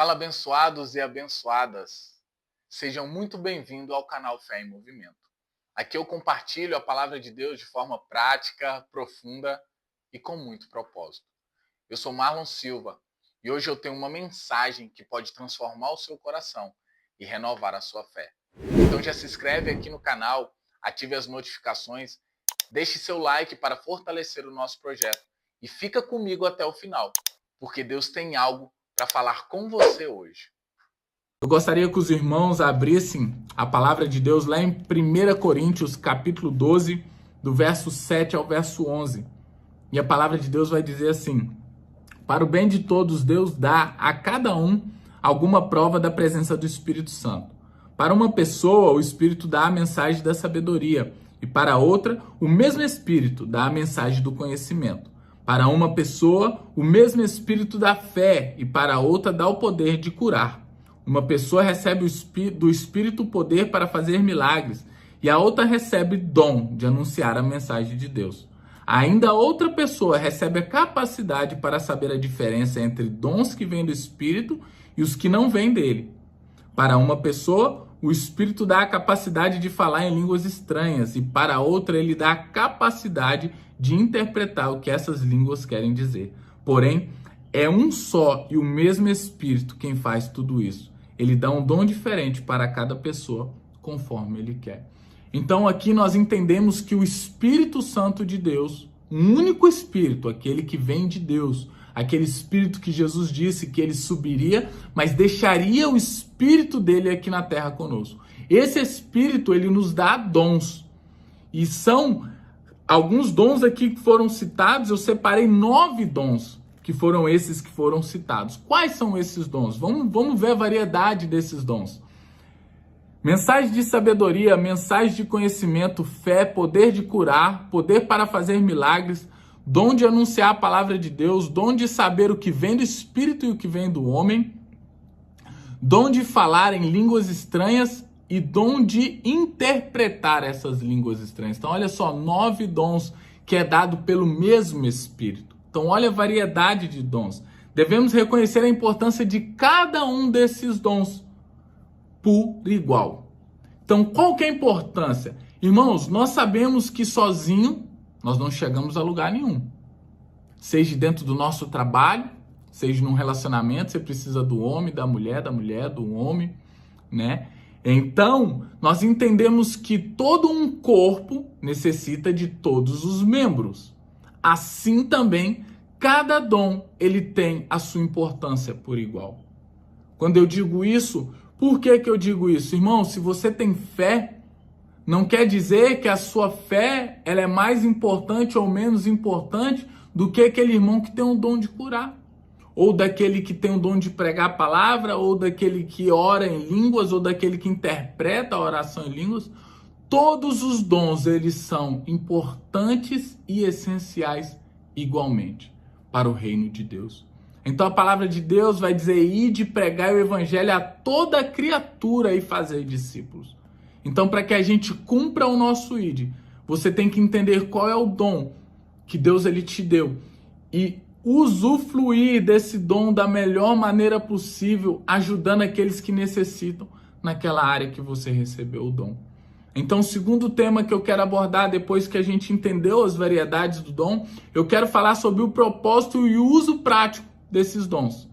Fala, abençoados e abençoadas. Sejam muito bem-vindos ao canal Fé em Movimento. Aqui eu compartilho a palavra de Deus de forma prática, profunda e com muito propósito. Eu sou Marlon Silva e hoje eu tenho uma mensagem que pode transformar o seu coração e renovar a sua fé. Então já se inscreve aqui no canal, ative as notificações, deixe seu like para fortalecer o nosso projeto e fica comigo até o final, porque Deus tem algo para falar com você hoje. Eu gostaria que os irmãos abrissem a palavra de Deus lá em 1 Coríntios, capítulo 12, do verso 7 ao verso 11. E a palavra de Deus vai dizer assim: para o bem de todos, Deus dá a cada um alguma prova da presença do Espírito Santo. Para uma pessoa, o Espírito dá a mensagem da sabedoria, e para outra, o mesmo Espírito dá a mensagem do conhecimento. Para uma pessoa, o mesmo Espírito dá fé, e para outra dá o poder de curar. Uma pessoa recebe do Espírito o poder para fazer milagres, e a outra recebe dom de anunciar a mensagem de Deus. Ainda outra pessoa recebe a capacidade para saber a diferença entre dons que vêm do Espírito e os que não vêm dele. Para uma pessoa, o Espírito dá a capacidade de falar em línguas estranhas, e para outra ele dá a capacidade de interpretar o que essas línguas querem dizer. Porém, é um só e o mesmo Espírito quem faz tudo isso. Ele dá um dom diferente para cada pessoa, conforme ele quer. Então aqui nós entendemos que o Espírito Santo de Deus, um único Espírito, aquele que vem de Deus, aquele Espírito que Jesus disse que ele subiria, mas deixaria o Espírito dele aqui na terra conosco. Esse Espírito, ele nos dá dons. E são alguns dons aqui que foram citados, eu separei 9 dons, que foram esses que foram citados. Quais são esses dons? Vamos ver a variedade desses dons. Mensagem de sabedoria, mensagem de conhecimento, fé, poder de curar, poder para fazer milagres, dom de anunciar a palavra de Deus, dom de saber o que vem do Espírito e o que vem do homem, dom de falar em línguas estranhas e dom de interpretar essas línguas estranhas. Então olha só, 9 dons que é dado pelo mesmo Espírito. Então olha a variedade de dons. Devemos reconhecer a importância de cada um desses dons por igual. Então qual que é a importância? Irmãos, nós sabemos que sozinho nós não chegamos a lugar nenhum. Seja dentro do nosso trabalho, seja num relacionamento, você precisa do homem, da mulher, do homem, né? Então, nós entendemos que todo um corpo necessita de todos os membros. Assim também, cada dom, ele tem a sua importância por igual. Quando eu digo isso, por que eu digo isso? Irmão, se você tem fé, não quer dizer que a sua fé ela é mais importante ou menos importante do que aquele irmão que tem um dom de curar, ou daquele que tem o dom de pregar a palavra, ou daquele que ora em línguas, ou daquele que interpreta a oração em línguas. Todos os dons, eles são importantes e essenciais igualmente para o reino de Deus. Então a palavra de Deus vai dizer: ide pregar o evangelho a toda criatura e fazer discípulos. Então, para que a gente cumpra o nosso ID, você tem que entender qual é o dom que Deus ele te deu e usufruir desse dom da melhor maneira possível, ajudando aqueles que necessitam naquela área que você recebeu o dom. Então, o segundo tema que eu quero abordar, depois que a gente entendeu as variedades do dom, eu quero falar sobre o propósito e o uso prático desses dons.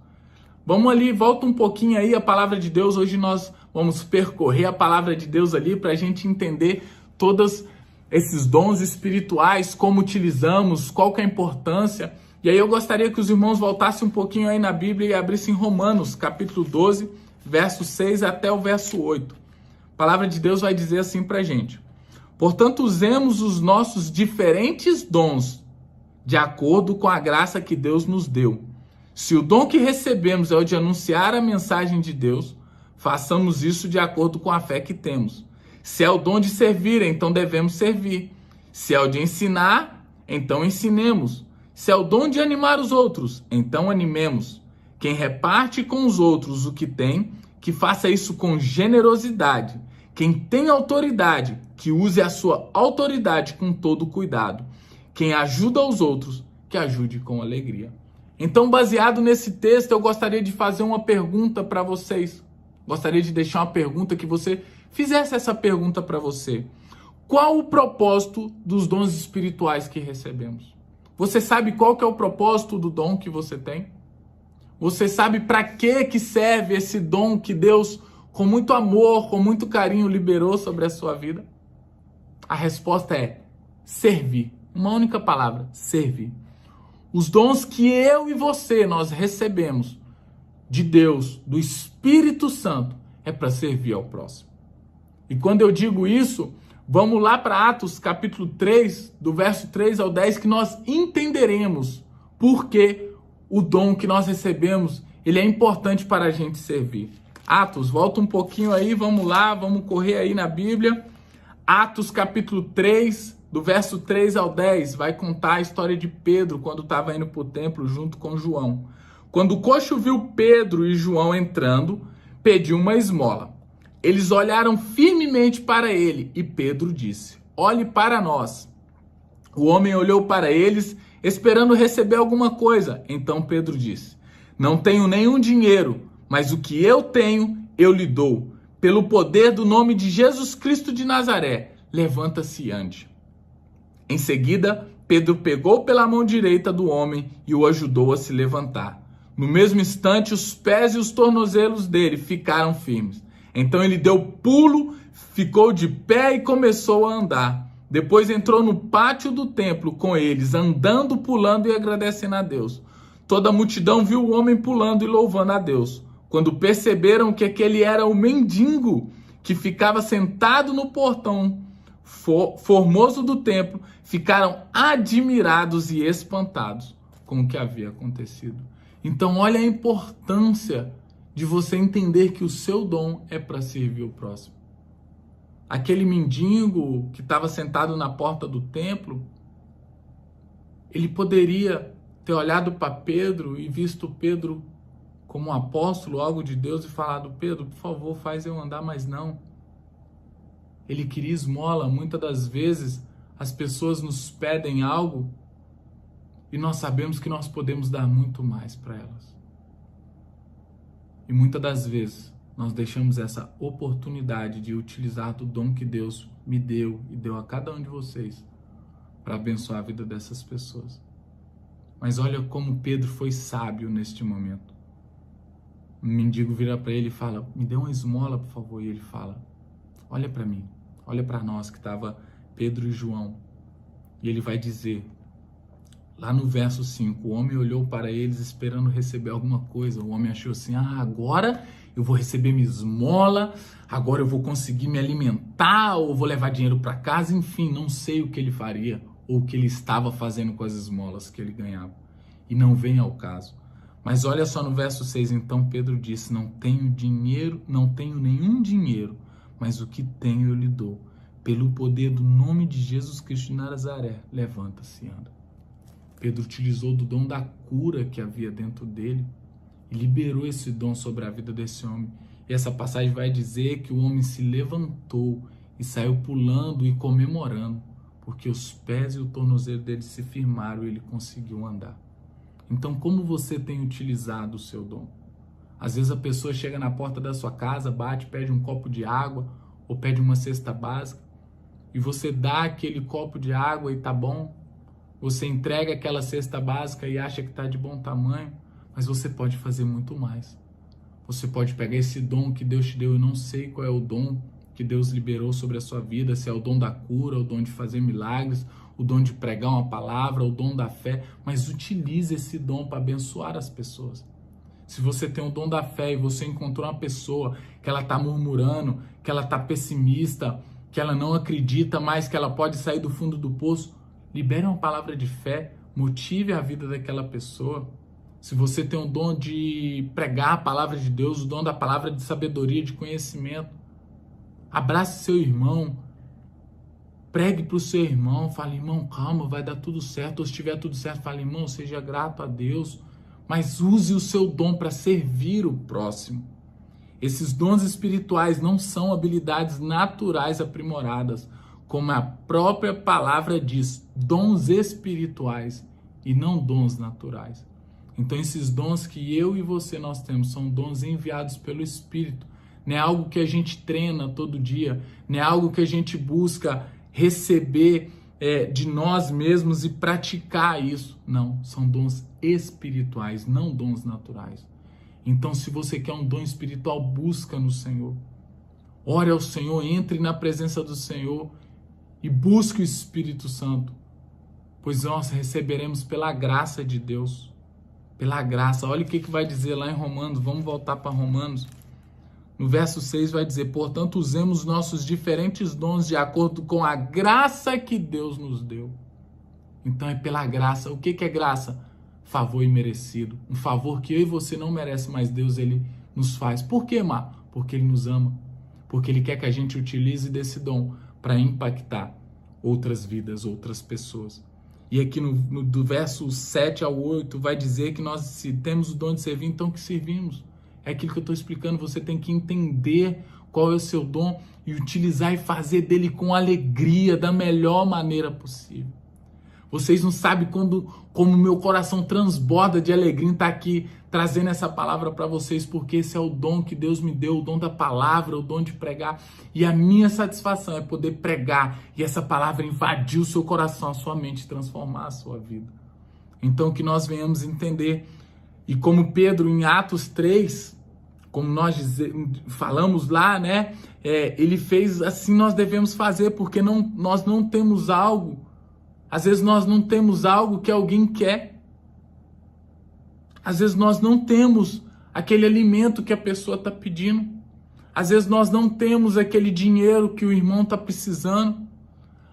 Vamos ali, volta um pouquinho aí a palavra de Deus. Hoje nós vamos percorrer a palavra de Deus ali para a gente entender todos esses dons espirituais, como utilizamos, qual que é a importância. E aí eu gostaria que os irmãos voltassem um pouquinho aí na Bíblia e abrissem Romanos, capítulo 12, verso 6 até o verso 8. A palavra de Deus vai dizer assim para a gente: portanto, usemos os nossos diferentes dons de acordo com a graça que Deus nos deu. Se o dom que recebemos é o de anunciar a mensagem de Deus, façamos isso de acordo com a fé que temos. Se é o dom de servir, então devemos servir. Se é o de ensinar, então ensinemos. Se é o dom de animar os outros, então animemos. Quem reparte com os outros o que tem, que faça isso com generosidade. Quem tem autoridade, que use a sua autoridade com todo cuidado. Quem ajuda os outros, que ajude com alegria. Então, baseado nesse texto, eu gostaria de fazer uma pergunta para vocês. Gostaria de deixar uma pergunta que você fizesse essa pergunta para você. Qual o propósito dos dons espirituais que recebemos? Você sabe qual que é o propósito do dom que você tem? Você sabe para que serve esse dom que Deus, com muito amor, com muito carinho, liberou sobre a sua vida? A resposta é servir. Uma única palavra, servir. Os dons que eu e você, nós recebemos de Deus, do Espírito Santo, é para servir ao próximo. E quando eu digo isso, vamos lá para Atos capítulo 3, do verso 3 ao 10, que nós entenderemos por que o dom que nós recebemos, ele é importante para a gente servir. Atos, volta um pouquinho aí, vamos lá, vamos correr aí na Bíblia. Atos capítulo 3, do verso 3 ao 10, vai contar a história de Pedro quando estava indo para o templo junto com João. Quando o coxo viu Pedro e João entrando, pediu uma esmola. Eles olharam firmemente para ele e Pedro disse: olhe para nós. O homem olhou para eles, esperando receber alguma coisa. Então Pedro disse: não tenho nenhum dinheiro, mas o que eu tenho, eu lhe dou. Pelo poder do nome de Jesus Cristo de Nazaré, levanta-se e ande. Em seguida, Pedro pegou pela mão direita do homem e o ajudou a se levantar. No mesmo instante, os pés e os tornozelos dele ficaram firmes. Então ele deu pulo, ficou de pé e começou a andar. Depois entrou no pátio do templo com eles, andando, pulando e agradecendo a Deus. Toda a multidão viu o homem pulando e louvando a Deus. Quando perceberam que aquele era o mendigo que ficava sentado no portão formoso do templo, ficaram admirados e espantados com o que havia acontecido. Então, olha a importância de você entender que o seu dom é para servir o próximo. Aquele mendigo que estava sentado na porta do templo, ele poderia ter olhado para Pedro e visto Pedro como um apóstolo, algo de Deus, e falado: Pedro, por favor, faz eu andar, mas não. Ele queria esmola. Muitas das vezes as pessoas nos pedem algo e nós sabemos que nós podemos dar muito mais para elas. E muitas das vezes nós deixamos essa oportunidade de utilizar do dom que Deus me deu e deu a cada um de vocês para abençoar a vida dessas pessoas. Mas olha como Pedro foi sábio neste momento. Um mendigo vira para ele e fala: me dê uma esmola, por favor. E ele fala: olha para mim, olha para nós, que estava Pedro e João. E ele vai dizer, lá no verso 5, o homem olhou para eles esperando receber alguma coisa. O homem achou assim: agora eu vou receber minha esmola, agora eu vou conseguir me alimentar, ou vou levar dinheiro para casa. Enfim, não sei o que ele faria, ou o que ele estava fazendo com as esmolas que ele ganhava. E não vem ao caso. Mas olha só no verso 6, então Pedro disse: não tenho dinheiro, não tenho nenhum dinheiro, mas o que tenho eu lhe dou. Pelo poder do nome de Jesus Cristo de Nazaré, levanta-se e anda. Pedro utilizou do dom da cura que havia dentro dele e liberou esse dom sobre a vida desse homem. E essa passagem vai dizer que o homem se levantou e saiu pulando e comemorando, porque os pés e o tornozelo dele se firmaram e ele conseguiu andar. Então, como você tem utilizado o seu dom? Às vezes a pessoa chega na porta da sua casa, bate, pede um copo de água ou pede uma cesta básica e você dá aquele copo de água e tá bom. Você entrega aquela cesta básica e acha que tá de bom tamanho, mas você pode fazer muito mais. Você pode pegar esse dom que Deus te deu. Eu não sei qual é o dom que Deus liberou sobre a sua vida, se é o dom da cura, o dom de fazer milagres, o dom de pregar uma palavra, o dom da fé, mas utilize esse dom para abençoar as pessoas. Se você tem o dom da fé e você encontrou uma pessoa que ela está murmurando, que ela está pessimista, que ela não acredita mais que ela pode sair do fundo do poço, libere uma palavra de fé, motive a vida daquela pessoa. Se você tem o dom de pregar a palavra de Deus, o dom da palavra de sabedoria, de conhecimento, abrace seu irmão, pregue para o seu irmão, fale: irmão, calma, vai dar tudo certo. Ou se estiver tudo certo, fale: irmão, seja grato a Deus. Mas use o seu dom para servir o próximo. Esses dons espirituais não são habilidades naturais aprimoradas, como a própria palavra diz, dons espirituais e não dons naturais. Então esses dons que eu e você nós temos são dons enviados pelo Espírito. Não é algo que a gente treina todo dia, não é algo que a gente busca receber de nós mesmos e praticar isso. Não, são dons espirituais, não dons naturais. Então se você quer um dom espiritual, busca no Senhor. Ore ao Senhor, entre na presença do Senhor e busque o Espírito Santo, pois nós receberemos pela graça de Deus. Pela graça. Olha o que vai dizer lá em Romanos. Vamos voltar para Romanos. No verso 6 vai dizer: portanto, usemos nossos diferentes dons de acordo com a graça que Deus nos deu. Então é pela graça. O que é graça? Favor imerecido. Um favor que eu e você não merece, mas Deus ele nos faz. Por quê, Mar? Porque Ele nos ama. Porque Ele quer que a gente utilize desse dom para impactar outras vidas, outras pessoas. E aqui do verso 7 ao 8 vai dizer que nós, se temos o dom de servir, então que servimos. É aquilo que eu estou explicando, você tem que entender qual é o seu dom e utilizar e fazer dele com alegria, da melhor maneira possível. Vocês não sabem como meu coração transborda de alegria em estar aqui trazendo essa palavra para vocês, porque esse é o dom que Deus me deu, o dom da palavra, o dom de pregar. E a minha satisfação é poder pregar e essa palavra invadir o seu coração, a sua mente, transformar a sua vida. Então que nós venhamos entender, e como Pedro em Atos 3, como nós falamos lá, né? Ele fez assim, nós devemos fazer, porque nós não temos algo. Às vezes nós não temos algo que alguém quer. Às vezes nós não temos aquele alimento que a pessoa está pedindo. Às vezes nós não temos aquele dinheiro que o irmão está precisando.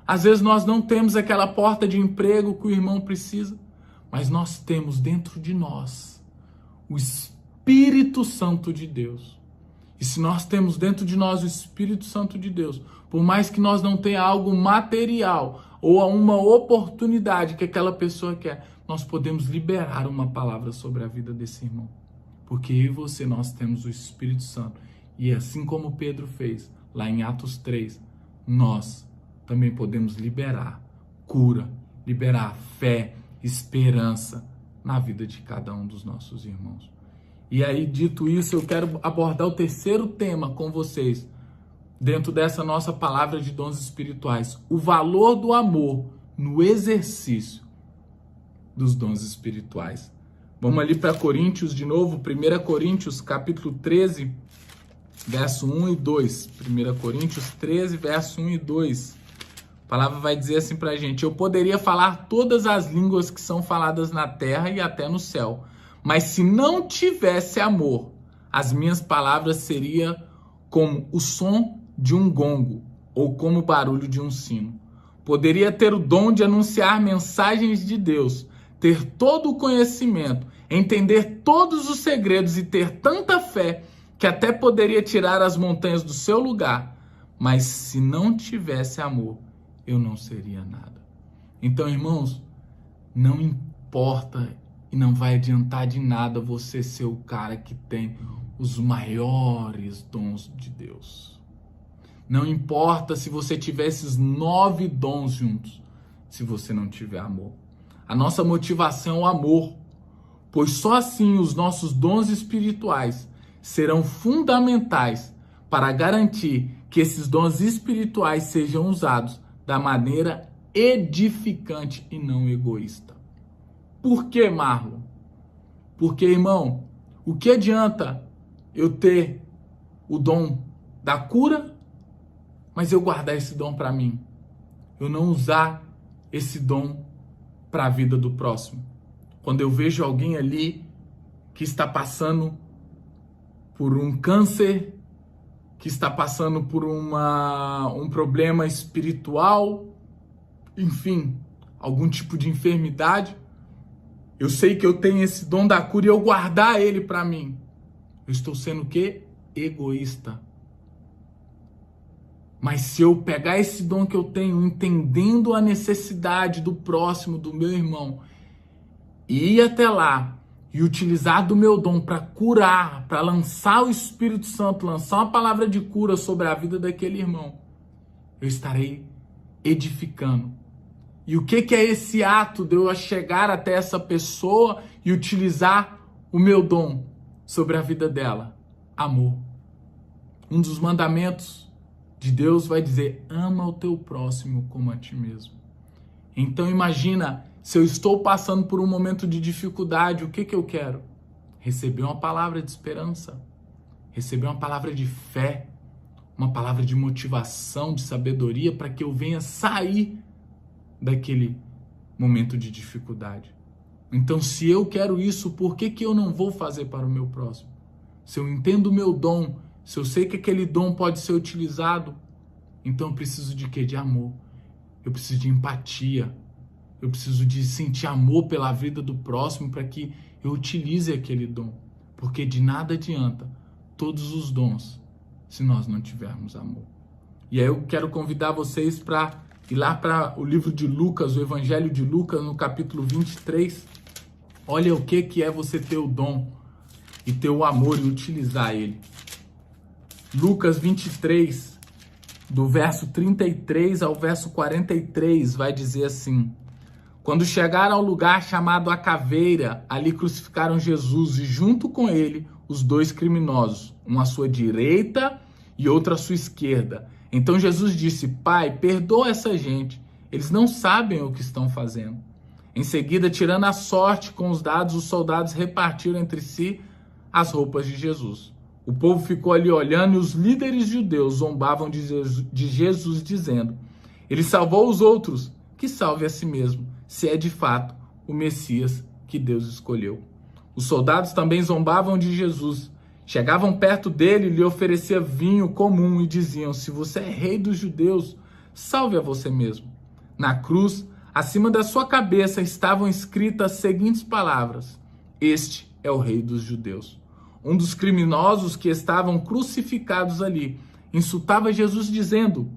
Às vezes nós não temos aquela porta de emprego que o irmão precisa. Mas nós temos dentro de nós o Espírito Santo de Deus. E se nós temos dentro de nós o Espírito Santo de Deus, por mais que nós não tenha algo material ou uma oportunidade que aquela pessoa quer, nós podemos liberar uma palavra sobre a vida desse irmão. Porque eu e você, nós temos o Espírito Santo. E assim como Pedro fez lá em Atos 3, nós também podemos liberar cura, liberar fé, esperança na vida de cada um dos nossos irmãos. E aí, dito isso, eu quero abordar o terceiro tema com vocês, dentro dessa nossa palavra de dons espirituais: o valor do amor no exercício dos dons espirituais. Vamos ali para Coríntios de novo, 1 Coríntios capítulo 13, verso 1 e 2. 1 Coríntios 13, verso 1 e 2. A palavra vai dizer assim para a gente: eu poderia falar todas as línguas que são faladas na terra e até no céu, mas se não tivesse amor, as minhas palavras seriam como o som de um gongo ou como o barulho de um sino. Poderia ter o dom de anunciar mensagens de Deus, ter todo o conhecimento, entender todos os segredos e ter tanta fé que até poderia tirar as montanhas do seu lugar, mas se não tivesse amor, eu não seria nada. Então, irmãos, não importa e não vai adiantar de nada você ser o cara que tem os maiores dons de Deus. Não importa se você tiver esses 9 dons juntos, se você não tiver amor. A nossa motivação é o amor, pois só assim os nossos dons espirituais serão fundamentais para garantir que esses dons espirituais sejam usados da maneira edificante e não egoísta. Por que, Marlon? Porque, irmão, o que adianta eu ter o dom da cura, mas eu guardar esse dom para mim? Eu não usar esse dom para a vida do próximo. Quando eu vejo alguém ali que está passando por um câncer, que está passando por um problema espiritual, enfim, algum tipo de enfermidade, eu sei que eu tenho esse dom da cura e eu guardar ele para mim, eu estou sendo o quê? Egoísta. Mas se eu pegar esse dom que eu tenho, entendendo a necessidade do próximo, do meu irmão, e ir até lá e utilizar do meu dom para curar, para lançar o Espírito Santo, lançar uma palavra de cura sobre a vida daquele irmão, eu estarei edificando. E o que é esse ato de eu chegar até essa pessoa e utilizar o meu dom sobre a vida dela? Amor. Um dos mandamentos de Deus vai dizer: ama o teu próximo como a ti mesmo. Então imagina, se eu estou passando por um momento de dificuldade, o que eu quero? Receber uma palavra de esperança, receber uma palavra de fé, uma palavra de motivação, de sabedoria, para que eu venha sair daquele momento de dificuldade. Então, se eu quero isso, por que eu não vou fazer para o meu próximo? Se eu entendo o meu dom, se eu sei que aquele dom pode ser utilizado, então eu preciso de quê? De amor. Eu preciso de empatia. Eu preciso de sentir amor pela vida do próximo para que eu utilize aquele dom. Porque de nada adianta todos os dons se nós não tivermos amor. E aí eu quero convidar vocês para ir lá para o livro de Lucas, o Evangelho de Lucas, no capítulo 23. Olha o que é você ter o dom e ter o amor e utilizar ele. Lucas 23, do verso 33 ao verso 43, vai dizer assim: quando chegaram ao lugar chamado a Caveira, ali crucificaram Jesus e junto com ele os dois criminosos, um à sua direita e outro à sua esquerda. Então Jesus disse: Pai, perdoa essa gente, eles não sabem o que estão fazendo. Em seguida, tirando a sorte com os dados, os soldados repartiram entre si as roupas de Jesus. O povo ficou ali olhando e os líderes judeus zombavam de Jesus, dizendo: ele salvou os outros, que salve a si mesmo, se é de fato o Messias que Deus escolheu. Os soldados também zombavam de Jesus. Chegavam perto dele e lhe ofereciam vinho comum e diziam: se você é rei dos judeus, salve a você mesmo. Na cruz, acima da sua cabeça, estavam escritas as seguintes palavras: este é o rei dos judeus. Um dos criminosos que estavam crucificados ali insultava Jesus dizendo: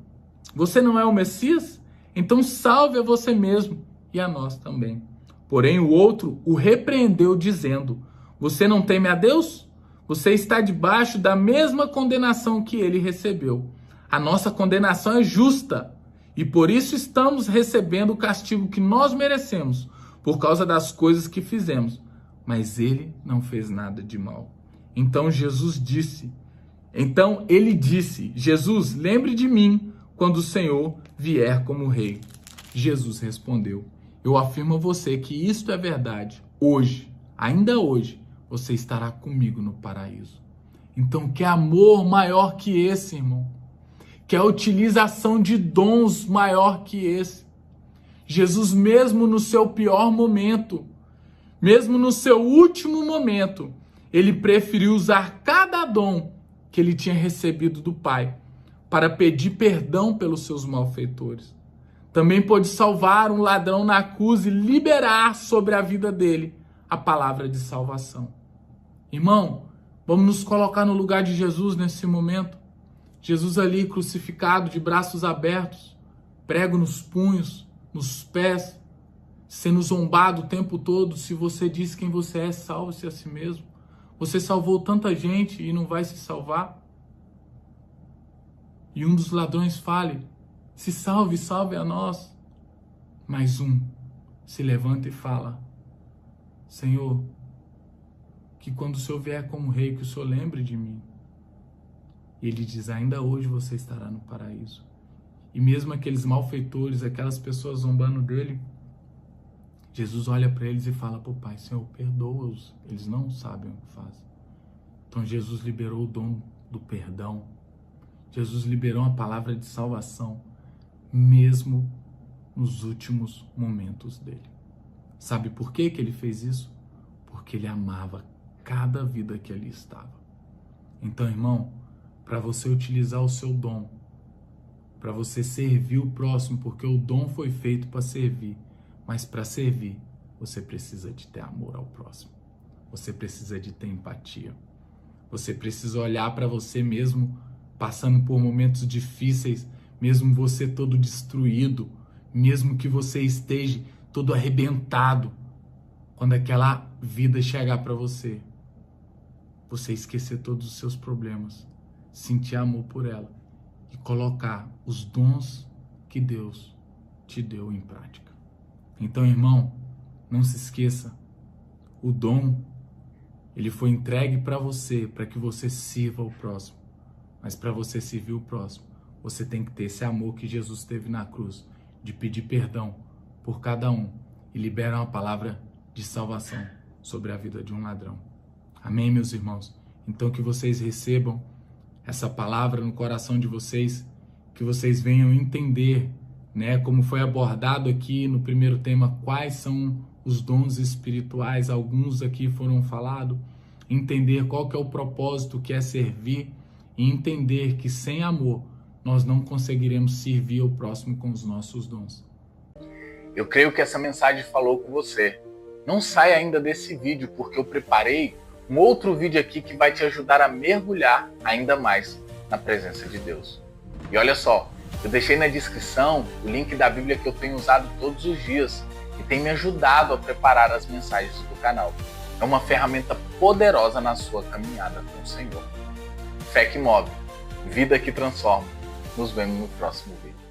você não é o Messias? Então salve a você mesmo e a nós também. Porém o outro o repreendeu dizendo: você não teme a Deus? Você está debaixo da mesma condenação que ele recebeu. A nossa condenação é justa e por isso estamos recebendo o castigo que nós merecemos por causa das coisas que fizemos. Mas ele não fez nada de mal. Então ele disse: Jesus, lembre de mim quando o Senhor vier como rei. Jesus respondeu: eu afirmo a você que isto é verdade. Hoje, ainda hoje, você estará comigo no paraíso. Então, que amor maior que esse, irmão? Que a utilização de dons maior que esse? Jesus, mesmo no seu pior momento, mesmo no seu último momento, ele preferiu usar cada dom que ele tinha recebido do Pai para pedir perdão pelos seus malfeitores. Também pôde salvar um ladrão na cruz e liberar sobre a vida dele a palavra de salvação. Irmão, vamos nos colocar no lugar de Jesus nesse momento. Jesus ali crucificado, de braços abertos, prego nos punhos, nos pés, sendo zombado o tempo todo. Se você diz quem você é, salve-se a si mesmo. Você salvou tanta gente e não vai se salvar? E um dos ladrões fale: se salve, salve a nós. Mas um se levanta e fala: Senhor, que quando o Senhor vier como rei, que o Senhor lembre de mim. E ele diz: ainda hoje você estará no paraíso. E mesmo aqueles malfeitores, aquelas pessoas zombando dele, Jesus olha para eles e fala para o Pai: Senhor, perdoa-os, eles não sabem o que fazem. Então Jesus liberou o dom do perdão. Jesus liberou a palavra de salvação, mesmo nos últimos momentos dele. Sabe por que ele fez isso? Porque ele amava cada vida que ali estava. Então, irmão, para você utilizar o seu dom, para você servir o próximo, porque o dom foi feito para servir, mas para servir, você precisa de ter amor ao próximo. Você precisa de ter empatia. Você precisa olhar para você mesmo, passando por momentos difíceis, mesmo você todo destruído, mesmo que você esteja todo arrebentado, quando aquela vida chegar para você, você esquecer todos os seus problemas, sentir amor por ela e colocar os dons que Deus te deu em prática. Então, irmão, não se esqueça, O dom, ele foi entregue para você, para que você sirva o próximo. Mas para você servir o próximo, você tem que ter esse amor que Jesus teve na cruz, de pedir perdão por cada um e liberar uma palavra de salvação sobre a vida de um ladrão. Amém, meus irmãos? Então que vocês recebam essa palavra no coração de vocês, que vocês venham entender, né, como foi abordado aqui no primeiro tema, quais são os dons espirituais, alguns aqui foram falados, entender qual que é o propósito, que é servir, e entender que sem amor nós não conseguiremos servir ao próximo com os nossos dons. Eu creio que essa mensagem falou com você. Não saia ainda desse vídeo, porque eu preparei um outro vídeo aqui que vai te ajudar a mergulhar ainda mais na presença de Deus. E olha só, eu deixei na descrição o link da Bíblia que eu tenho usado todos os dias e tem me ajudado a preparar as mensagens do canal. É uma ferramenta poderosa na sua caminhada com o Senhor. Fé que move, vida que transforma. Nos vemos no próximo vídeo.